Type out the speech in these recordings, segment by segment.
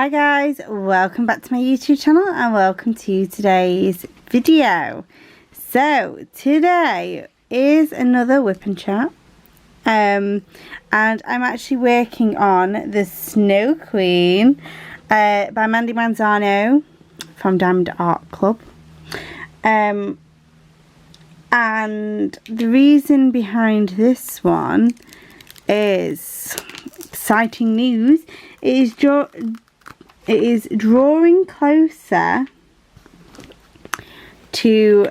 Hi guys, welcome back to my YouTube channel and welcome to today's video. So today is another WIP and Chat and I'm actually working on the Snow Queen by Mandie Manzano from Diamond Art Club. And the reason behind this one is exciting news. It is drawing closer to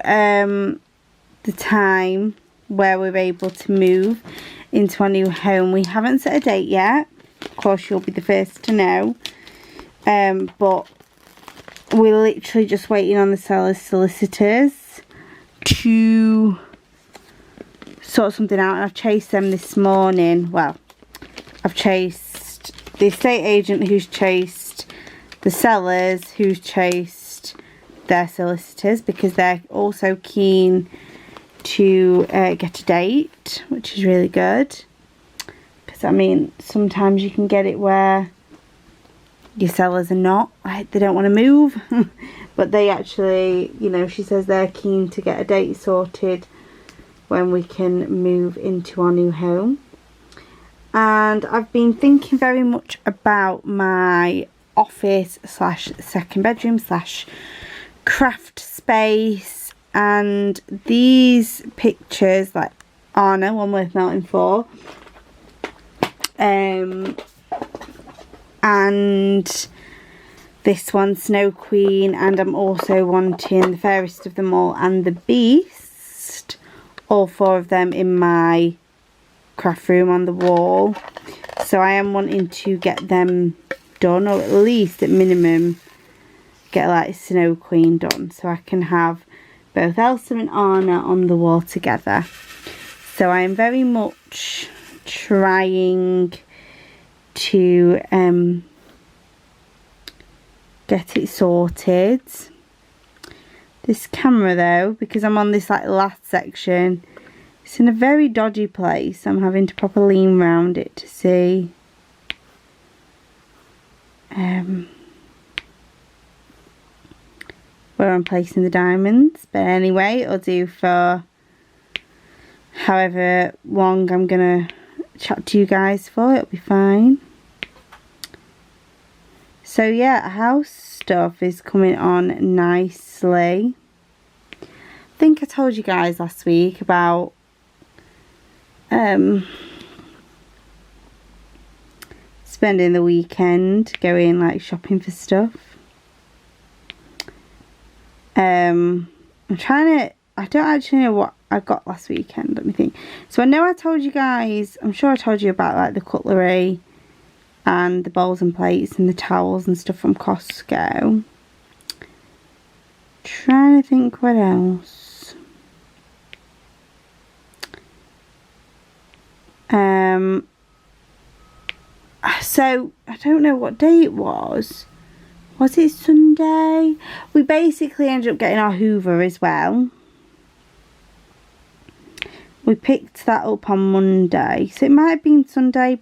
the time where we're able to move into our new home. We haven't set a date yet. Of course, you'll be the first to know. But we're literally just waiting on the seller's solicitors to sort something out. And I've chased them this morning. Well, I've chased the estate agent who's chased the sellers who's chased their solicitors, because they're also keen to get a date, which is really good. Because I mean, sometimes you can get it where your sellers are not, like, they don't want to move but they actually, you know, she says they're keen to get a date sorted when we can move into our new home. And I've been thinking very much about my office slash second bedroom slash craft space, and these pictures, like Anna, one worth melting for, and this one, Snow Queen, and I'm also wanting the Fairest of Them All and the Beast, all four of them in my craft room on the wall. So I am wanting to get them done, or at least at minimum get like Snow Queen done, so I can have both Elsa and Anna on the wall together. So I am very much trying to get it sorted. This camera though, because I'm on this like last section, it's in a very dodgy place. I'm having to properly lean round it to see where I'm placing the diamonds. But anyway, it'll do for however long I'm gonna chat to you guys for. It'll be fine. So yeah, house stuff is coming on nicely. I think I told you guys last week about spending the weekend going like shopping for stuff. I'm trying to, I don't actually know what I got last weekend, let me think. So I know I told you guys, I'm sure I told you about like the cutlery and the bowls and plates and the towels and stuff from Costco. Trying to think what else. So I don't know what day it was. Was it Sunday? We basically ended up getting our Hoover as well. We picked that up on Monday, so it might have been Sunday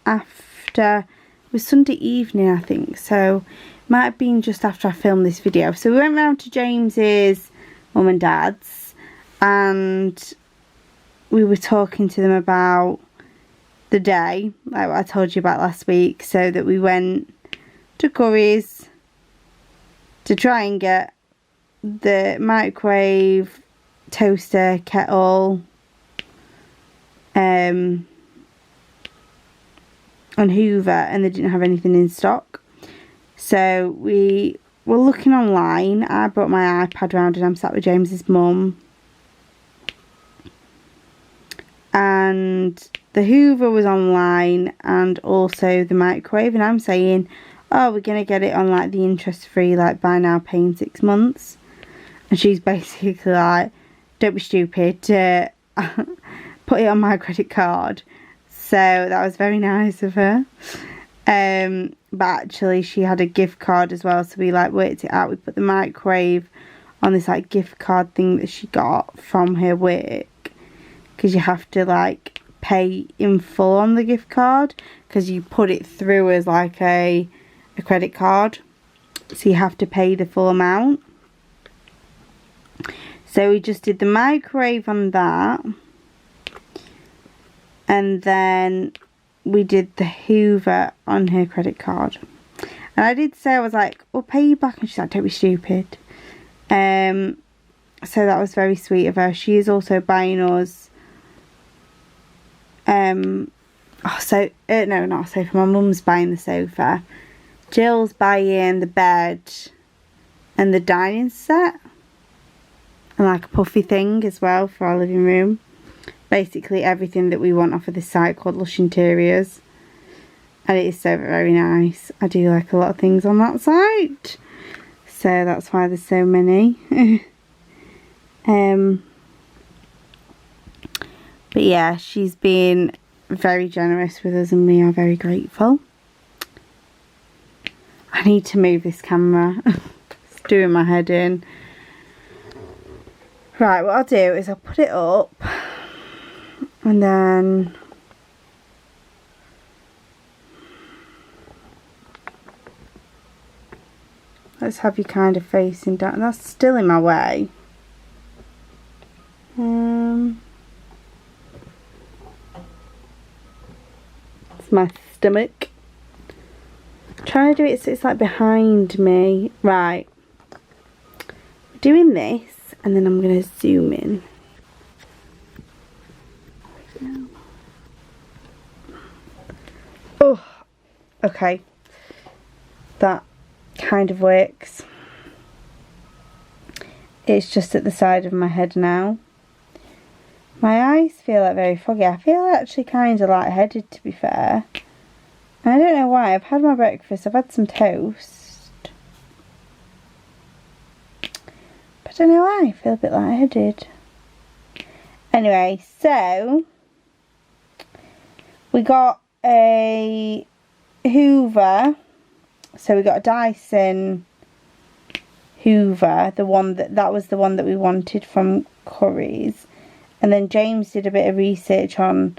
after. It was Sunday evening, I think, so it might have been just after I filmed this video. So we went round to James's mum and dad's, and we were talking to them about the day, like what I told you about last week. So that we went to Curry's to try and get the microwave, toaster, kettle, on Hoover, and they didn't have anything in stock. So we were looking online. I brought my iPad round and I'm sat with James's mum. And the Hoover was online and also the microwave, and I'm saying, oh, we're going to get it on like the interest free, like buy now pay in 6 months. And she's basically like, don't be stupid, put it on my credit card. So that was very nice of her. But actually she had a gift card as well, so we like worked it out. We put the microwave on this like gift card thing that she got from her work, because you have to like pay in full on the gift card, because you put it through as like a a credit card, so you have to pay the full amount. So we just did the microwave on that, and then we did the Hoover on her credit card. And I did say, I was like, I'll pay you back, and she's like, don't be stupid. So that was very sweet of her. She is also buying us no, not a sofa. My mum's buying the sofa. Jill's buying the bed and the dining set, and like a puffy thing as well for our living room. Basically everything that we want off of this site called Lush Interiors, and it is so very nice. I do like a lot of things on that site, so that's why there's so many. But yeah, she's been very generous with us and we are very grateful. I need to move this camera. It's doing my head in. Right, what I'll do is I'll put it up, and then let's have you kind of facing down. That's still in my way. It's my stomach. I'm trying to do it so it's like behind me. Right. We're doing this, and then I'm going to zoom in. Oh, okay. That kind of works. It's just at the side of my head now. My eyes feel like very foggy. I feel actually kind of lightheaded, to be fair. And I don't know why. I've had my breakfast. I've had some toast. But I don't know why. I feel a bit lightheaded. Anyway, so we got a Hoover. So we got a Dyson Hoover. That was the one that we wanted from Curry's. And then James did a bit of research on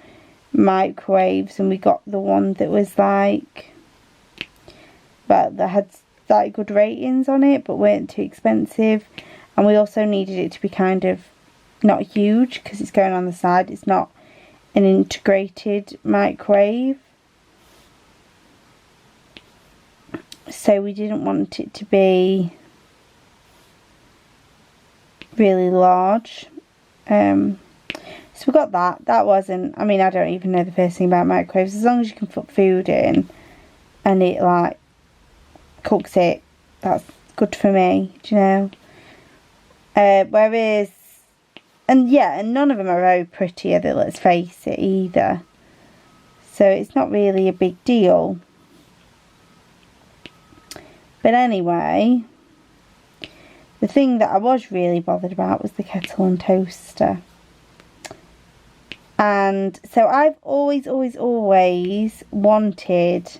microwaves, and we got the one that was like, that had like good ratings on it but weren't too expensive. And we also needed it to be kind of not huge because it's going on the side. It's not an integrated microwave, so we didn't want it to be really large. So we got that. That wasn't, I mean, I don't even know the first thing about microwaves. As long as you can put food in and it like cooks it, that's good for me, do you know? Whereas, and yeah, and none of them are very pretty, let's face it, either. So it's not really a big deal. But anyway, the thing that I was really bothered about was the kettle and toaster. And so I've always wanted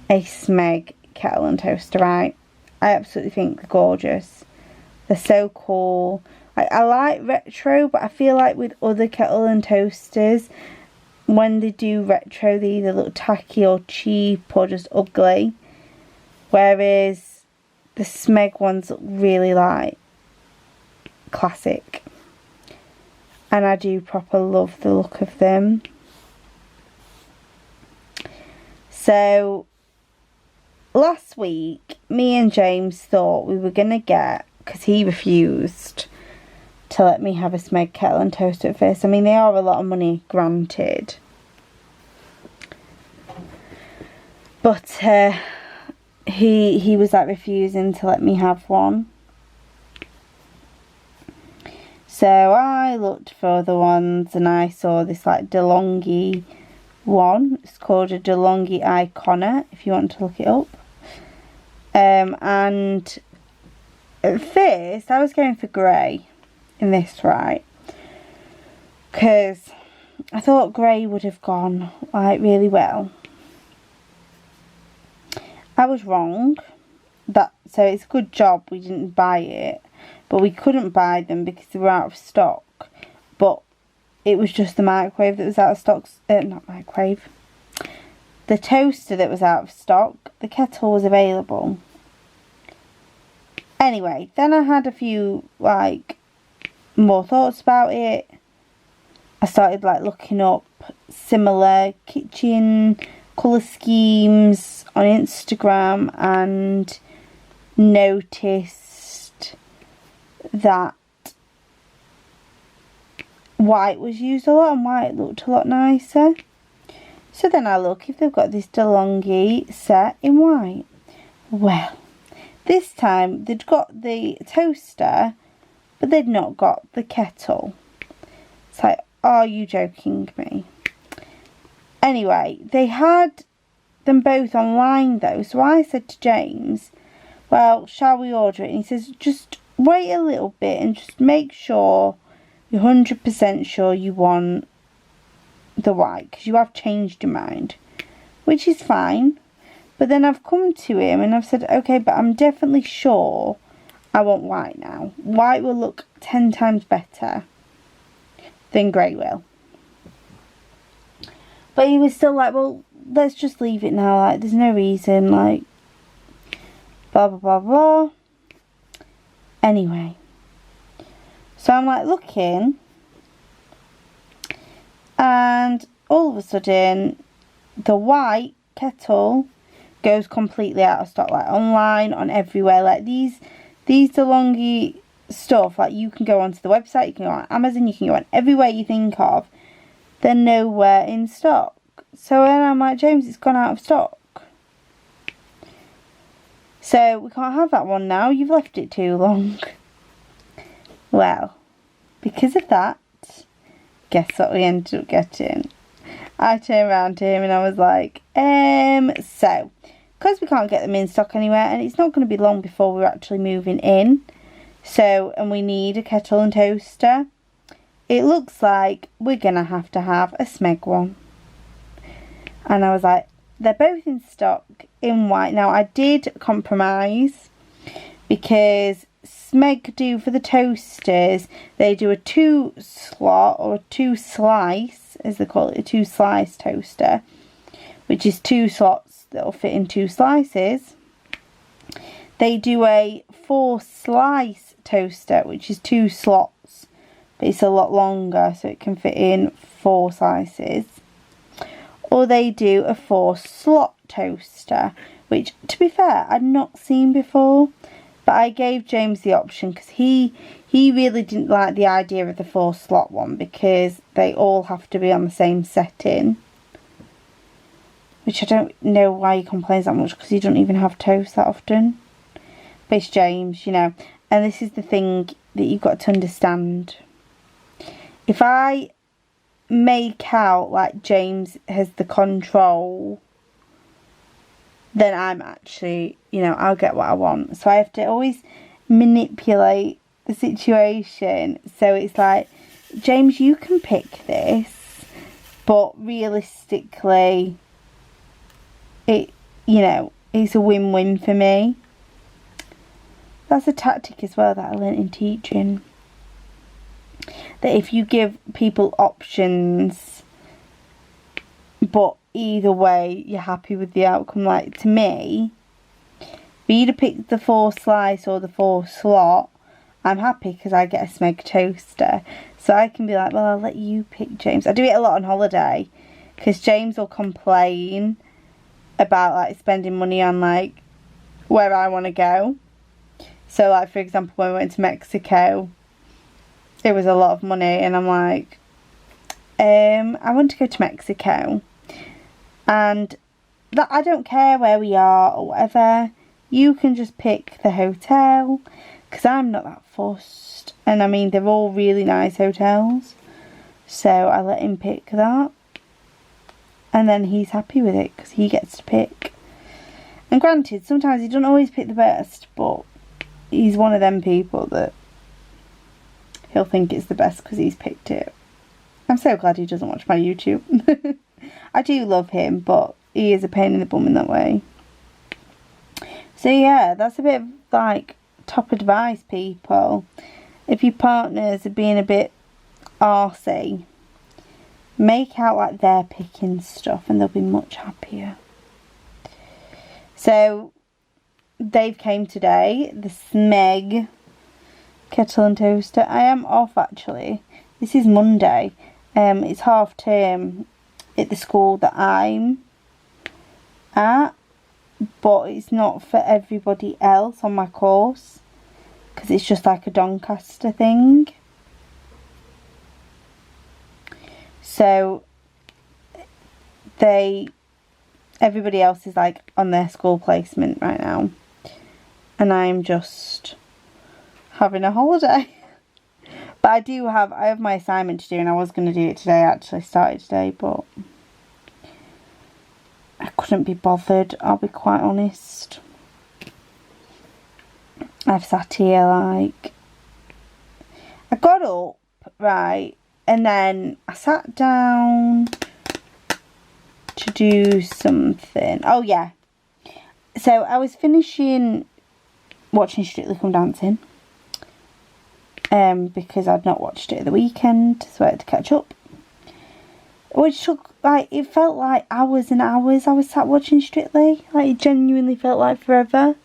a Smeg kettle and toaster, right? I absolutely think they're gorgeous. They're so cool. I like retro, but I feel like with other kettle and toasters, when they do retro, they either look tacky or cheap or just ugly. Whereas the Smeg ones look really like classic. And I do proper love the look of them. So last week, me and James thought we were going to get, because he refused to let me have a Smeg kettle and toaster at first. I mean, they are a lot of money, granted. But he was like refusing to let me have one. So I looked for other ones, and I saw this like DeLonghi one. It's called a DeLonghi Icona, if you want to look it up. And at first I was going for grey in this, right? Because I thought grey would have gone like really well. I was wrong. So it's a good job we didn't buy it. But we couldn't buy them because they were out of stock. But it was just the microwave that was out of stock. Not microwave. the toaster that was out of stock, the kettle was available. Anyway, then I had a few, like, more thoughts about it. I started, like, looking up similar kitchen colour schemes on Instagram and noticed that white was used a lot and white looked a lot nicer. So then I look if they've got this DeLonghi set in white. Well, this time they'd got the toaster, but they'd not got the kettle. It's like, are you joking me? Anyway, they had them both online though, so I said to James, well, shall we order it? And he says, just wait a little bit and just make sure you're 100% sure you want the white, because you have changed your mind, which is fine. But then I've come to him and I've said, okay, but I'm definitely sure I want white now. White will look 10 times better than grey will. But he was still like, well, let's just leave it now, like, there's no reason, like, blah, blah, blah, blah. Anyway, so I'm, like, looking, and all of a sudden, the white kettle goes completely out of stock, like, online, on everywhere, like, these DeLonghi stuff, like, you can go onto the website, you can go on Amazon, you can go on everywhere you think of, they're nowhere in stock. So then I'm like, James, it's gone out of stock. So we can't have that one now. You've left it too long. Well, because of that, guess what we ended up getting? I turned around to him and I was like, so, because we can't get them in stock anywhere, and it's not going to be long before we're actually moving in. So, and we need a kettle and toaster. It looks like we're going to have a Smeg one. And I was like, they're both in stock in white. Now, I did compromise because Smeg do for the toasters, they do a 2-slot or a 2-slice, as they call it, a 2-slice toaster, which is 2 slots that'll fit in 2 slices. They do a 4-slice toaster, which is 2 slots. It's a lot longer, so it can fit in 4 slices. Or they do a 4-slot toaster, which, to be fair, I'd not seen before. But I gave James the option because he really didn't like the idea of the 4-slot one, because they all have to be on the same setting. Which I don't know why he complains that much, because he doesn't even have toast that often. But it's James, you know. And this is the thing that you've got to understand. If I make out like James has the control, then I'm actually, you know, I'll get what I want. So I have to always manipulate the situation. So it's like, James, you can pick this, but realistically, it, you know, it's a win-win for me. That's a tactic as well that I learnt in teaching. That if you give people options, but either way you're happy with the outcome, like to me, for you to pick the 4-slice or the 4-slot, I'm happy because I get a Smeg toaster. So I can be like, well, I'll let you pick, James. I do it a lot on holiday, because James will complain about like spending money on like where I want to go. So like, for example, when we went to Mexico, it was a lot of money, and I'm like, I want to go to Mexico, and that I don't care where we are or whatever, you can just pick the hotel, because I'm not that fussed. And I mean, they're all really nice hotels, so I let him pick that, and then he's happy with it because he gets to pick. And granted, sometimes he doesn't always pick the best, but he's one of them people that he'll think it's the best because he's picked it. I'm so glad he doesn't watch my YouTube. I do love him, but he is a pain in the bum in that way. So yeah, that's a bit of like top advice, people. If your partners are being a bit arsey, make out like they're picking stuff, and they'll be much happier. So they've came today, the Smeg kettle and toaster. I am off actually. This is Monday. It's half term at the school that I'm at, but it's not for everybody else on my course because it's just like a Doncaster thing. So everybody else is like on their school placement right now, and I'm just having a holiday. But I have my assignment to do, and I was going to do it today. I actually started today, but I couldn't be bothered, I'll be quite honest. I've sat here like, I got up, right, and then I sat down to do something. Oh yeah, so I was finishing watching Strictly Come Dancing, because I'd not watched it at the weekend, so I had to catch up. Which took, like, it felt like hours and hours I was sat watching Strictly. Like, it genuinely felt like forever.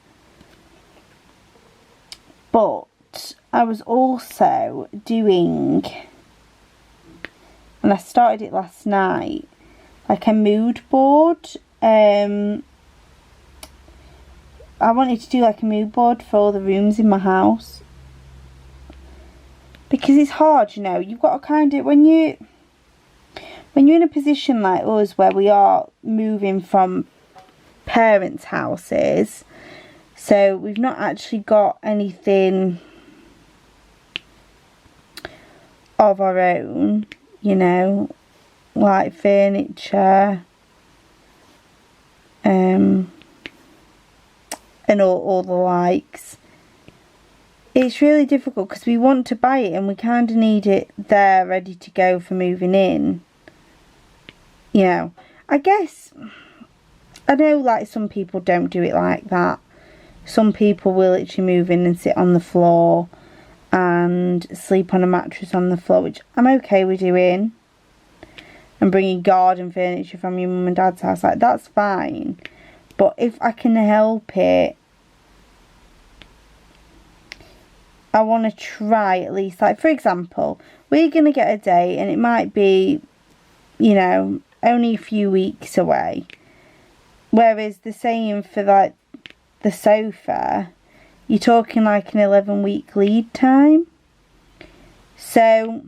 But I was also doing, and I started it last night, like a mood board. I wanted to do like a mood board for all the rooms in my house. Because it's hard, you know, you've got to kind of, when you're in a position like us where we are moving from parents' houses, so we've not actually got anything of our own, you know, like furniture, and all the likes. It's really difficult because we want to buy it and we kind of need it there ready to go for moving in. You know, I guess, I know like some people don't do it like that. Some people will literally move in and sit on the floor and sleep on a mattress on the floor, which I'm okay with doing. And bringing garden furniture from your mum and dad's house, like that's fine. But if I can help it, I want to try at least, like for example, we're going to get a date and it might be, you know, only a few weeks away. Whereas the same for like the sofa, you're talking like an 11-week lead time. So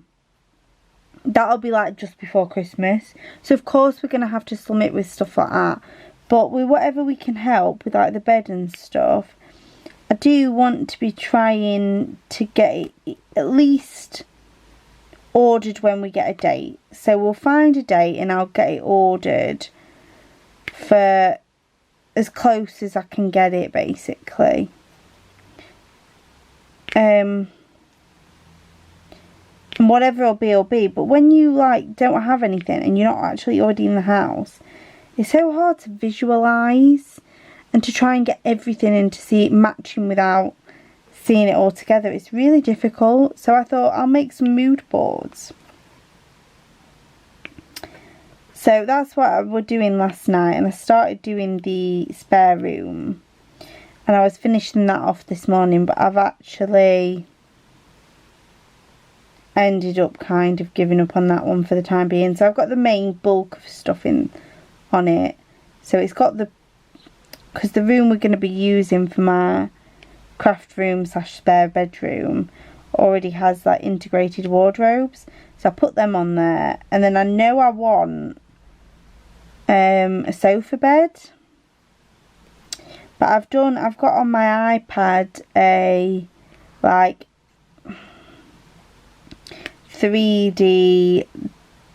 that'll be like just before Christmas. So of course we're going to have to slum it with stuff like that. But with whatever we can help with like the bed and stuff, I do want to be trying to get it at least ordered when we get a date. So we'll find a date and I'll get it ordered for as close as I can get it, basically. And whatever it'll be. But when you like don't have anything and you're not actually already in the house, it's so hard to visualise and to try and get everything in to see it matching without seeing it all together. It's really difficult. So I thought I'll make some mood boards. So that's what I was doing last night, and I started doing the spare room and I was finishing that off this morning, but I've actually ended up kind of giving up on that one for the time being. So I've got the main bulk of stuff on it. So it's got because the room we're going to be using for my craft room / spare bedroom already has like integrated wardrobes. So I put them on there, and then I know I want a sofa bed. But I've got on my iPad a like 3D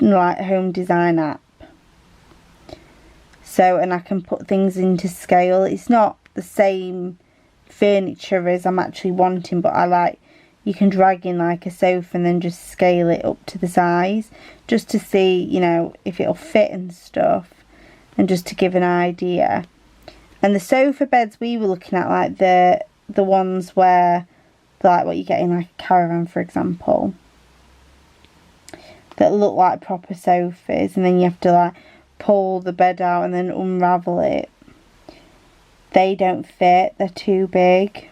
like home design app. So, and I can put things into scale. It's not the same furniture as I'm actually wanting, but you can drag in like a sofa and then just scale it up to the size, just to see, you know, if it'll fit and stuff, and just to give an idea. And the sofa beds we were looking at, like the ones where, like what you get in like a caravan, for example. that look like proper sofas, and then you have to like pull the bed out and then unravel it. They don't fit, they're too big,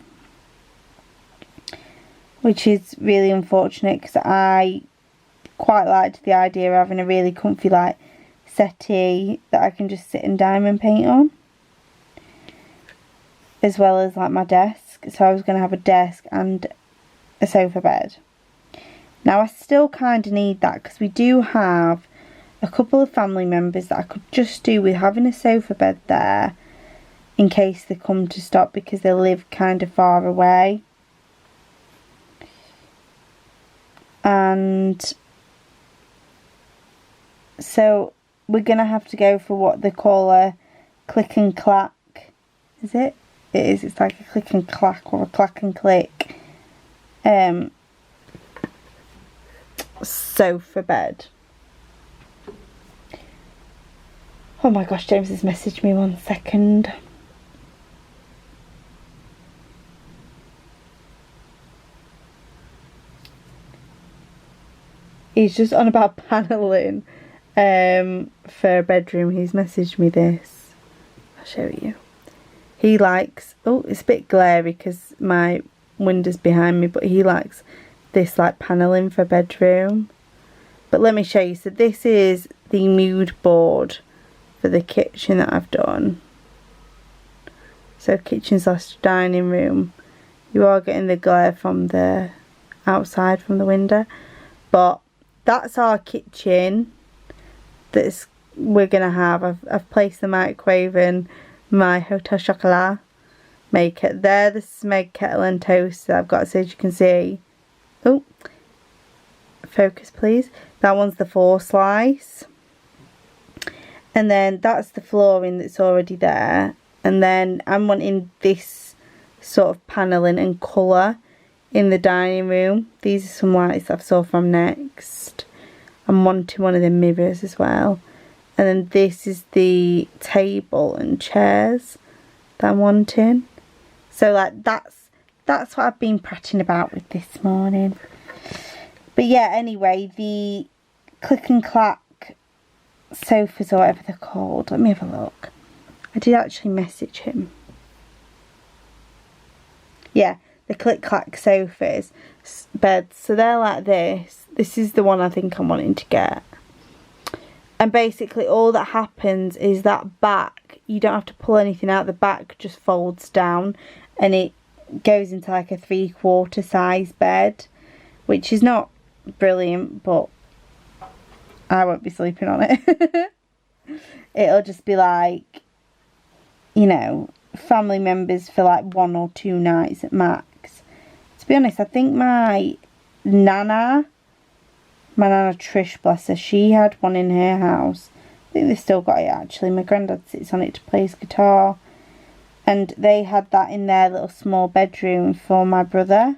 which is really unfortunate because I quite liked the idea of having a really comfy like settee that I can just sit and diamond paint on, as well as like my desk. So I was going to have a desk and a sofa bed. Now I still kind of need that because we do have a couple of family members that I could just do with having a sofa bed there in case they come to stop, because they live kind of far away. And so we're going to have to go for what they call a click and clack. Is it? It is. It's like a click and clack or a clack and click sofa bed. Oh my gosh, James has messaged me, 1 second. He's just on about panelling for a bedroom. He's messaged me this. I'll show you. He likes, oh, it's a bit glary because my window's behind me, but he likes this like panelling for bedroom. But let me show you. So this is the mood board for the kitchen that I've done. So kitchen / dining room. You are getting the glare from the outside from the window, but that's our kitchen that we're gonna have. I've placed the microwave and my Hotel Chocolat maker. There, the Smeg kettle and toaster I've got, so as you can see. Oh, focus please. That one's the 4 slice. And then that's the flooring that's already there. And then I'm wanting this sort of panelling and colour in the dining room. These are some lights I've saw from Next. I'm wanting one of the mirrors as well. And then this is the table and chairs that I'm wanting. So like that's what I've been prattling about with this morning. But yeah, anyway, the click and clack sofas or whatever they're called. Let me have a look. I did actually message him. Yeah, the click clack sofas, beds. So they're like this. This is the one I think I'm wanting to get. And basically all that happens is that back, you don't have to pull anything out. The back just folds down and it goes into like a 3/4 size bed, which is not brilliant, but I won't be sleeping on it. It'll just be like, you know, family members for like 1 or 2 nights at max. To be honest, I think my Nana Trish, bless her, she had one in her house. I think they still got it actually. My granddad sits on it to play his guitar. And they had that in their little small bedroom for my brother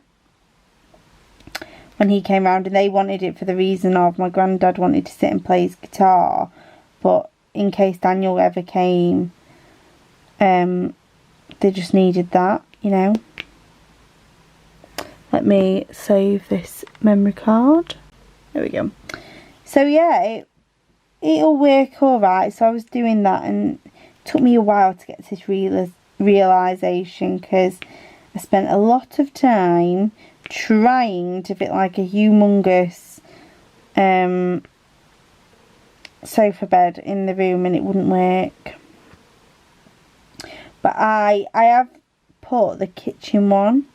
when he came round, and they wanted it for the reason of my granddad wanted to sit and play his guitar, but in case Daniel ever came, they just needed that, you know. Let me save this memory card. There we go. So yeah, it'll work alright. So I was doing that, and it took me a while to get to this realisation, because I spent a lot of time trying to fit like a humongous sofa bed in the room, and it wouldn't work. But I have put the kitchen one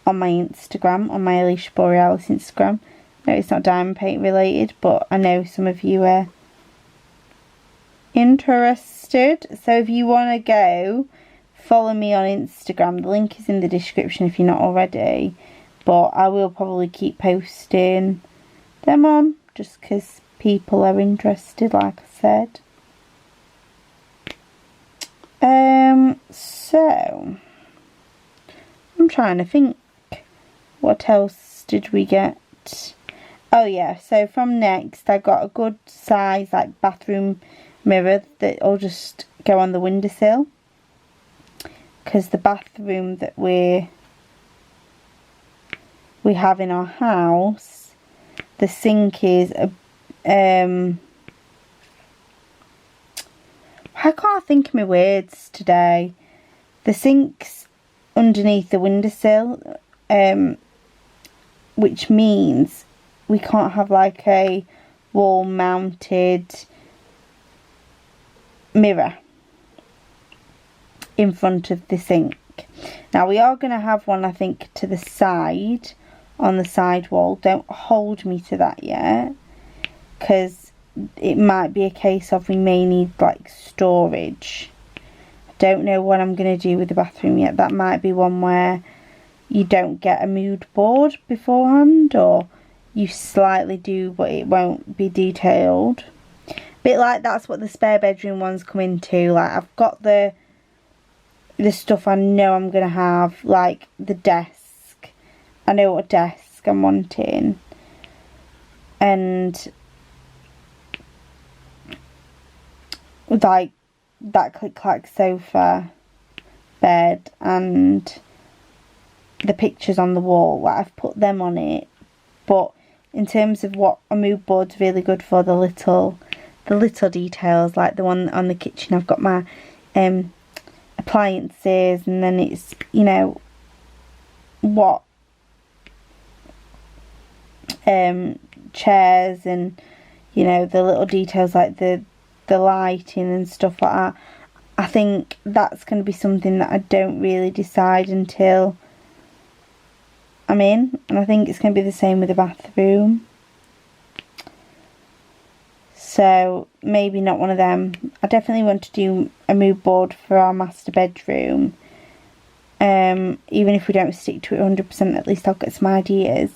on my Instagram, on my Alicia Borealis Instagram. No, it's not diamond paint related, but I know some of you are interested. So if you want to go, follow me on Instagram. The link is in the description if you're not already. But I will probably keep posting them on, just because people are interested, like I said. So I'm trying to think, what else did we get? Oh yeah, so from Next I got a good size like bathroom mirror that will just go on the windowsill, because the bathroom that we have in our house, the sink is a I can't think of my words today. The sink's underneath the windowsill, which means we can't have like a wall mounted mirror in front of the sink. Now we are going to have one, I think, to the side, on the side wall. Don't hold me to that yet, because it might be a case of we may need like storage. I don't know what I'm going to do with the bathroom yet. That might be one where you don't get a mood board beforehand, or you slightly do but it won't be detailed. Bit like that's what the spare bedroom ones come into. Like, I've got the stuff I know I'm going to have, like the desk. I know what desk I'm wanting, and like that click-clack sofa bed and the pictures on the wall. Like, I've put them on it, but in terms of what a mood board's really good for, the little details, like the one on the kitchen, I've got my appliances, and then it's, you know, what chairs, and you know, the little details like the lighting and stuff like that. I think that's going to be something that I don't really decide until I'm in, and I think it's going to be the same with the bathroom. So maybe not one of them. I definitely want to do a mood board for our master bedroom. Even if we don't stick to it 100%, at least I'll get some ideas.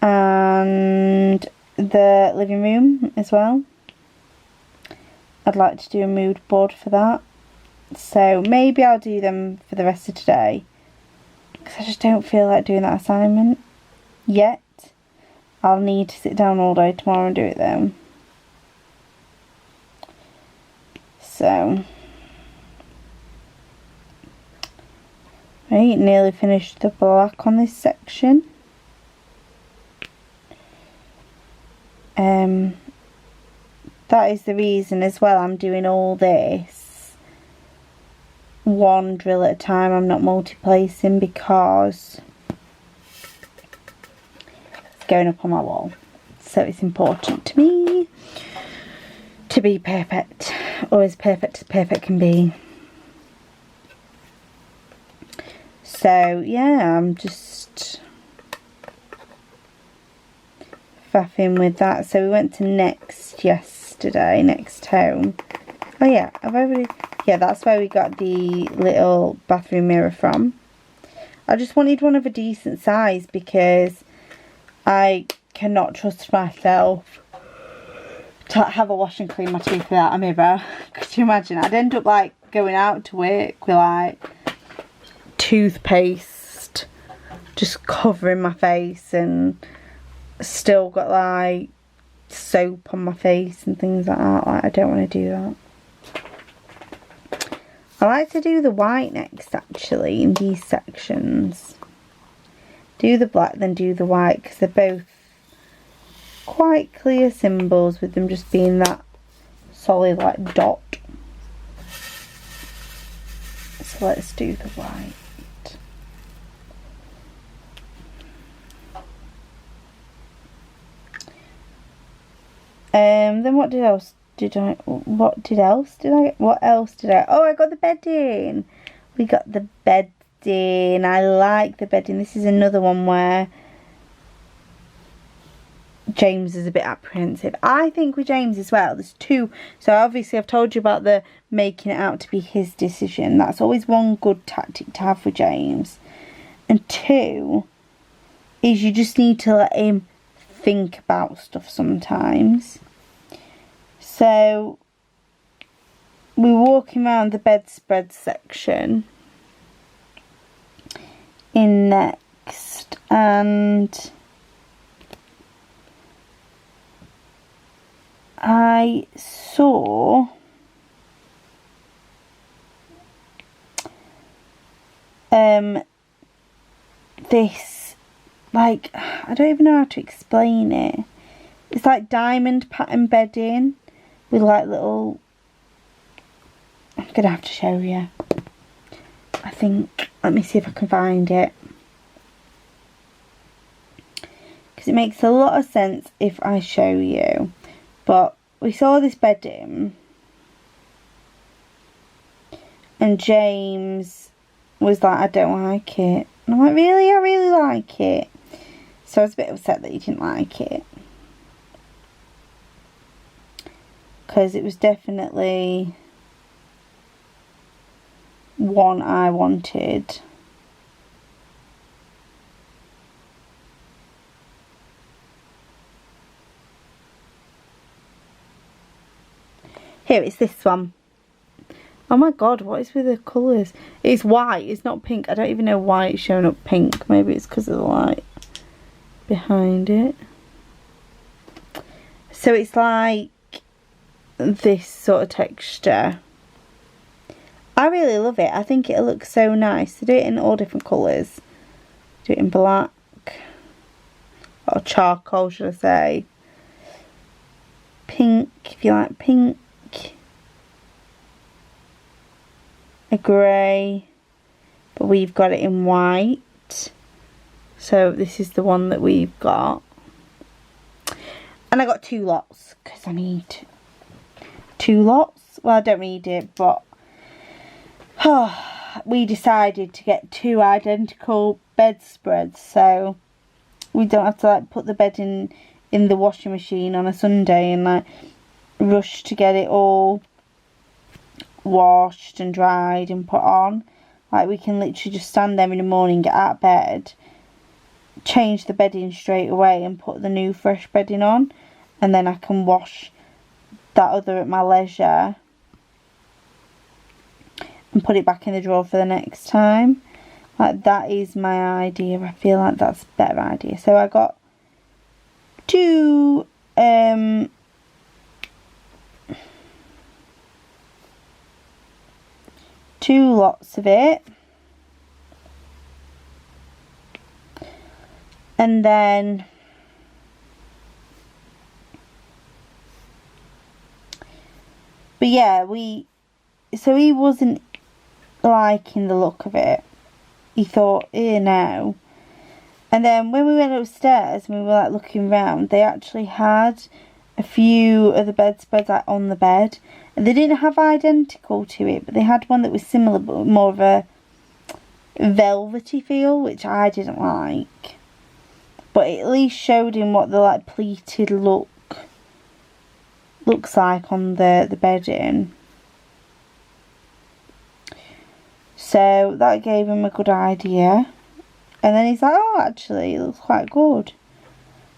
And the living room as well. I'd like to do a mood board for that. So maybe I'll do them for the rest of today, because I just don't feel like doing that assignment yet. I'll need to sit down all day tomorrow and do it though. So, right, nearly finished the black on this section. That is the reason as well I'm doing all this one drill at a time. I'm not multi-placing, because it's going up on my wall. So it's important to me to be perfect, or as perfect as perfect can be. So yeah, I'm just faffing with that. So we went to Next yesterday, Next Home. Oh yeah, yeah, that's where we got the little bathroom mirror from. I just wanted one of a decent size, because I cannot trust myself to have a wash and clean my teeth without a mirror. Could you imagine? I'd end up like going out to work with like toothpaste just covering my face, and still got like soap on my face and things like that. Like, I don't want to do that. I like to do the white next, actually, in these sections. Do the black, then do the white, because they're both quite clear symbols, with them just being that solid like dot. So let's do the white. Then what else did I oh, I got the bedding. We got the bedding. I like the bedding. This is another one where James is a bit apprehensive. I think with James as well, there's two. So obviously I've told you about the making it out to be his decision. That's always one good tactic to have with James. And two is you just need to let him think about stuff sometimes. So we're walking around the bedspread section in Next, and I saw this, like, I don't even know how to explain it. It's like diamond pattern bedding with like little... I'm going to have to show you. I think, let me see if I can find it. Because it makes a lot of sense if I show you. But we saw this bedding. And James was like, I don't like it. And I'm like, really? I really like it. So I was a bit upset that he didn't like it. Because it was definitely one I wanted. Here, it's this one. Oh my god, what is with the colours? It's white, it's not pink. I don't even know why it's showing up pink. Maybe it's because of the light behind it. So it's like this sort of texture. I really love it. I think it'll look so nice. To do it in all different colours. Do it in black. Or charcoal, should I say. Pink, if you like pink. A grey, but we've got it in white, so this is the one that we've got, and I got 2 lots because I need 2 lots. Well, I don't need it, but we decided to get 2 identical bedspreads, so we don't have to like put the bed in the washing machine on a Sunday and like rush to get it all washed and dried and put on. Like, we can literally just stand there in the morning, get out of bed, change the bedding straight away and put the new fresh bedding on, and then I can wash that other at my leisure and put it back in the drawer for the next time. Like, that is my idea. I feel like that's a better idea. So I got 2 2 lots of it, and then but yeah, so he wasn't liking the look of it. He thought, no. And then when we went upstairs and we were like looking around, they actually had a few of the bedspreads like on the bed. They didn't have identical to it, but they had one that was similar but more of a velvety feel, which I didn't like. But it at least showed him what the like pleated looks like on the bedding. So that gave him a good idea. And then he's like, oh, actually, it looks quite good.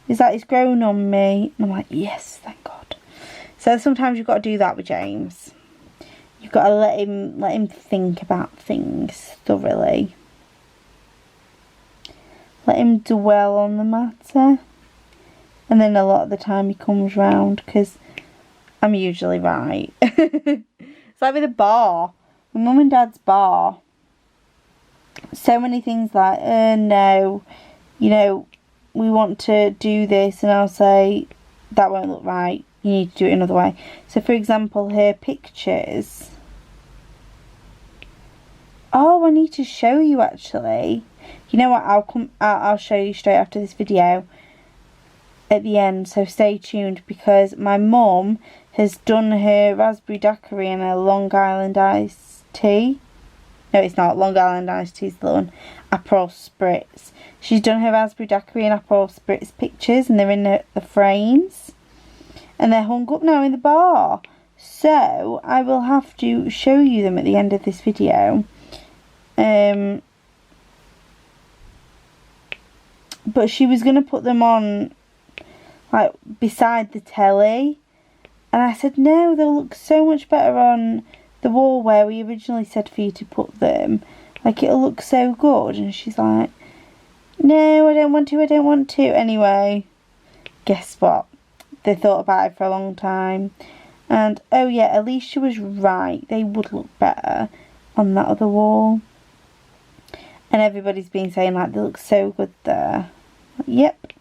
He's like, it's grown on me. And I'm like, yes, thank God. So sometimes you've got to do that with James. You've got to let him think about things thoroughly. Let him dwell on the matter. And then a lot of the time he comes round, because I'm usually right. It's like with a bar. My mum and dad's bar. So many things like, no, you know, we want to do this, and I'll say, that won't look right. You need to do it another way. So, for example, her pictures. Oh, I need to show you actually. You know what? I'll show you straight after this video at the end. So stay tuned, because my mum has done her raspberry daiquiri and a Long Island iced tea. No, it's not. Long Island iced tea is the one. Aperol Spritz. She's done her raspberry daiquiri and Aperol Spritz pictures, and they're in the frames. And they're hung up now in the bar. So I will have to show you them at the end of this video. But she was going to put them on like beside the telly. And I said, no, they'll look so much better on the wall where we originally said for you to put them. Like, it'll look so good. And she's like, no, I don't want to. Anyway, guess what? They thought about it for a long time. And, oh yeah, Alicia was right. They would look better on that other wall. And everybody's been saying, like, they look so good there. Yep.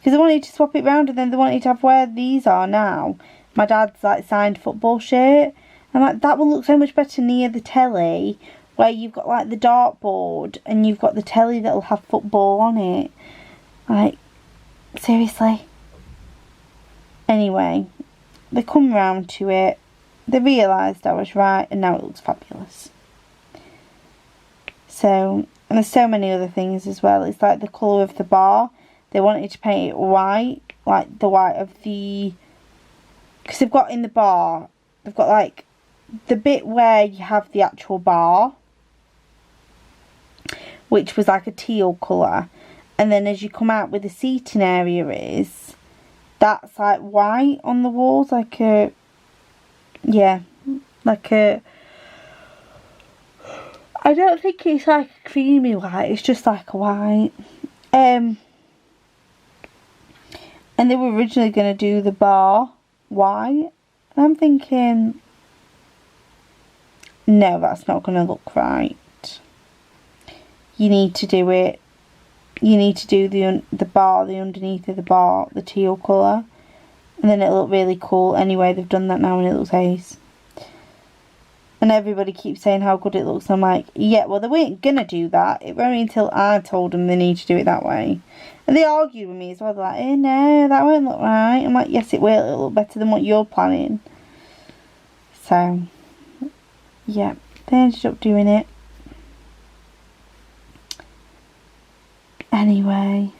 Because they wanted to swap it round, and then they wanted to have where these are now. My dad's like signed football shirt. And like, that will look so much better near the telly, where you've got like the dartboard and you've got the telly that'll have football on it. Like, seriously. Anyway, they come round to it. They realised I was right, and now it looks fabulous. So, and there's so many other things as well. It's like the colour of the bar. They wanted to paint it white, like the white of the... Because they've got in the bar, they've got like the bit where you have the actual bar, which was like a teal colour. And then as you come out where the seating area is, that's like white on the walls, like a... Yeah, like a... I don't think it's like a creamy white, it's just like a white. And they were originally going to do the bar white. And I'm thinking, no, that's not going to look right. You need to do it. You need to do the bar, the underneath of the bar, the teal colour. And then it'll look really cool. Anyway, they've done that now and it looks ace. And everybody keeps saying how good it looks. And I'm like, yeah, well, they weren't going to do that. It wasn't until I told them they need to do it that way. And they argued with me as well. They're like, no, that won't look right. I'm like, yes, it will. It'll look better than what you're planning. So, yeah, they ended up doing it. Anyway.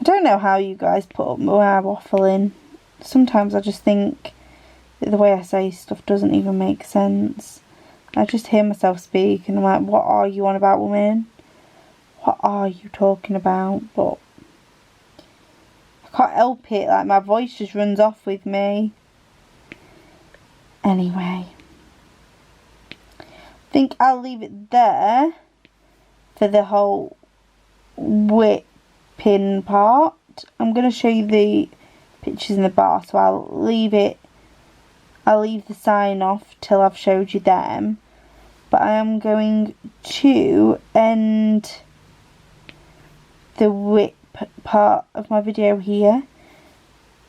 I don't know how you guys put up with our waffling. Sometimes I just think that the way I say stuff doesn't even make sense. I just hear myself speak and I'm like, what are you on about, woman? What are you talking about? But I can't help it, like my voice just runs off with me. Anyway, I think I'll leave it there for the whole whipping part. I'm going to show you the pictures in the bar, so I'll leave the sign off till I've showed you them. But I am going to end the whip part of my video here,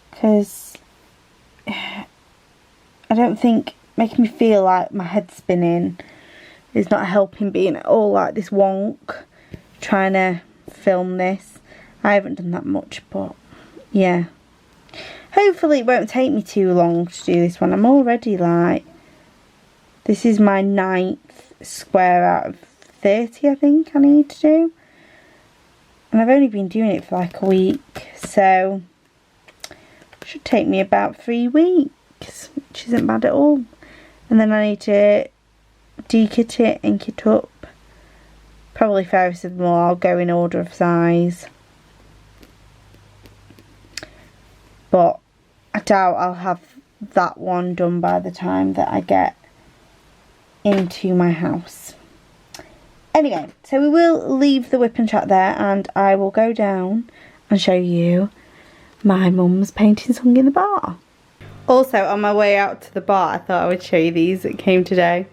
because I don't think making me feel like my head's spinning is not helping, being at all like this wonk trying to film this. I haven't done that much, but yeah, hopefully it won't take me too long to do this one. I'm already like, this is my 9th square out of 30 I think I need to do. And I've only been doing it for like a week, so it should take me about 3 weeks, which isn't bad at all. And then I need to dekit it, ink it up. Probably fairest of them all, I'll go in order of size. But I doubt I'll have that one done by the time that I get into my house. Anyway, so we will leave the whip and chat there, and I will go down and show you my mum's painting song in the bar. Also, on my way out to the bar, I thought I would show you these that came today.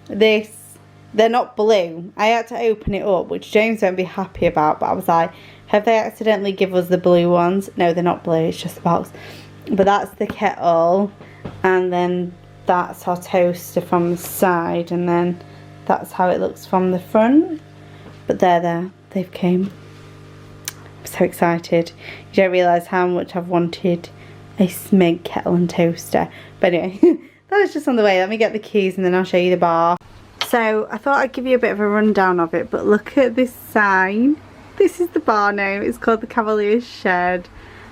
They're not blue. I had to open it up, which James won't be happy about, but I was like, have they accidentally give us the blue ones? No, they're not blue, it's just the box. But that's the kettle, and then that's our toaster from the side, and then that's how it looks from the front. But there, they've came. I'm so excited. You don't realise how much I've wanted a Smeg kettle and toaster. But anyway, that was just on the way. Let me get the keys and then I'll show you the bar. So I thought I'd give you a bit of a rundown of it, but look at this sign. This is the bar name. It's called the Cavalier's Shed,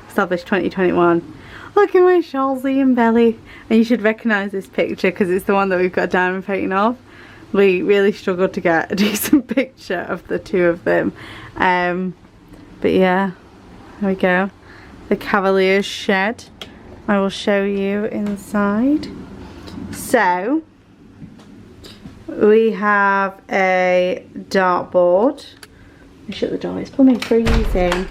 established 2021. Look at my Shalsey and Belly. And you should recognise this picture because it's the one that we've got a diamond painting of. We really struggled to get a decent picture of the two of them. But yeah, there we go. The Cavalier's Shed. I will show you inside. So, we have a dartboard. Let me shut the door, it's plumbing freezing.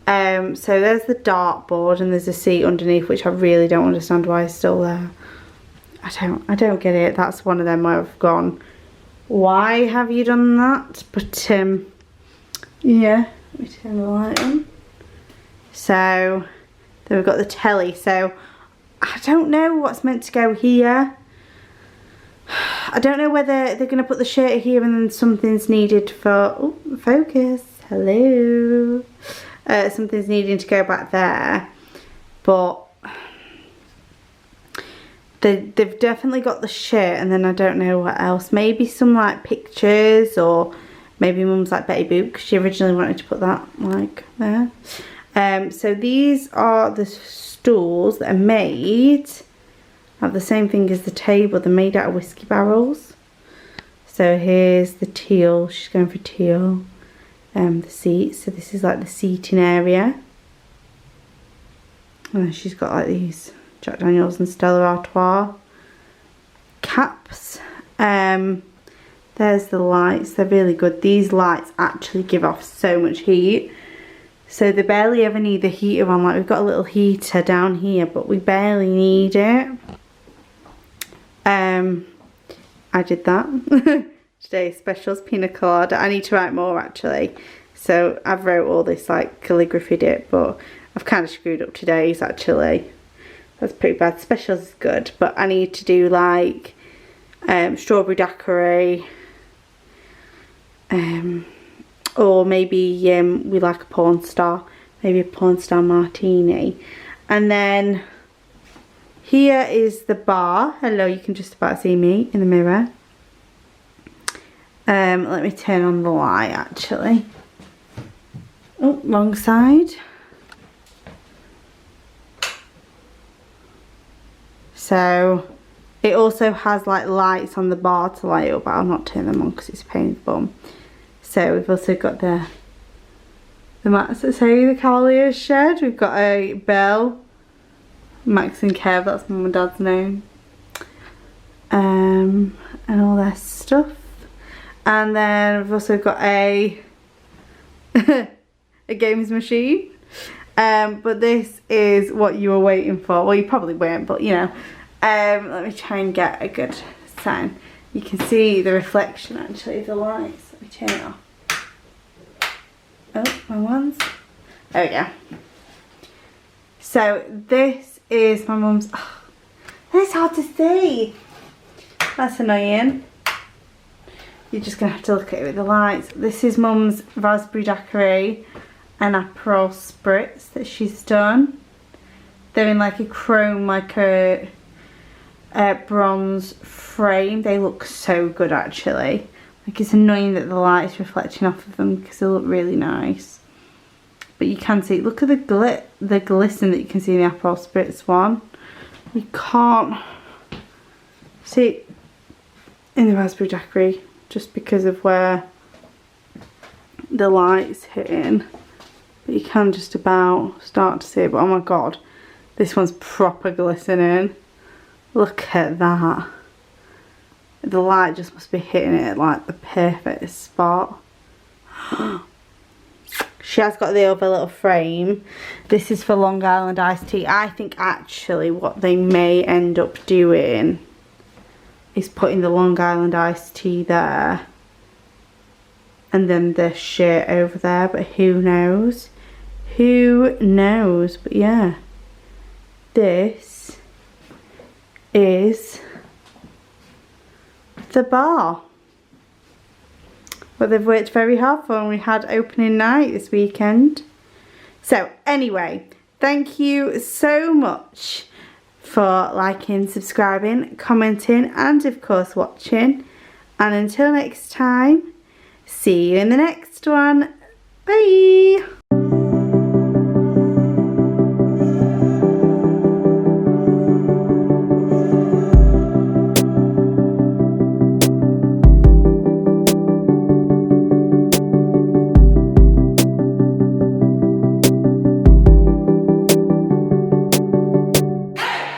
So there's the dartboard and there's a seat underneath, which I really don't understand why it's still there. I don't get it. That's one of them where I've gone, why have you done that? But Yeah, let me turn the light on. So then we've got the telly. So I don't know what's meant to go here. I don't know whether they're going to put the shirt here and then something's needed for, oh, focus, hello. Something's needing to go back there. But they've definitely got the shirt, and then I don't know what else. Maybe some like pictures, or maybe Mum's like Betty Boop, because she originally wanted to put that like there. So these are the stools that are made have the same thing as the table. They're made out of whiskey barrels. So here's the teal. She's going for teal. The seats. So this is like the seating area. And then she's got like these Jack Daniels and Stella Artois caps. There's the lights. They're really good. These lights actually give off so much heat. So they barely ever need the heater on. Like, we've got a little heater down here, but we barely need it. I did that. Today's specials pina colada. I need to write more actually. So I've wrote all this like calligraphied it, but I've kind of screwed up today's actually. That's pretty bad. Specials is good, but I need to do like strawberry daiquiri. Or maybe we like a porn star. Maybe a porn star martini. And then here is the bar. Hello, you can just about see me in the mirror. Let me turn on the light actually. Oh, wrong side. So it also has like lights on the bar to light up, but I'll not turn them on because it's a pain in the bum. So we've also got the mats that say the Cavaliers shed. We've got a bell. Max and Kev, that's Mum and Dad's name. And all their stuff. And then we've also got a a games machine. But this is what you were waiting for. Well, you probably weren't, but you know. Let me try and get a good sign. You can see the reflection actually of the lights. Let me turn it off. Oh, my ones. There we go. So this is my mum's. Oh, it's hard to see. That's annoying. You're just gonna have to look at it with the lights. This is Mum's raspberry daiquiri and Aperol spritz that she's done. They're in like a chrome, like a bronze frame. They look so good actually. Like, it's annoying that the light's reflecting off of them because they look really nice. But you can see, look at the glisten that you can see in the Aperol spritz one. You can't see it in the raspberry daiquiri just because of where the light's hitting. But you can just about start to see it. But oh my god, this one's proper glistening. Look at that. The light just must be hitting it at like the perfect spot. She has got the other little frame. This is for Long Island iced tea. I think actually what they may end up doing is putting the Long Island iced tea there. And then the shirt over there. But who knows? Who knows? But yeah. This is the bar. But they've worked very hard for, and we had opening night this weekend. So anyway, thank you so much for liking, subscribing, commenting, and of course watching. And until next time, see you in the next one. Bye.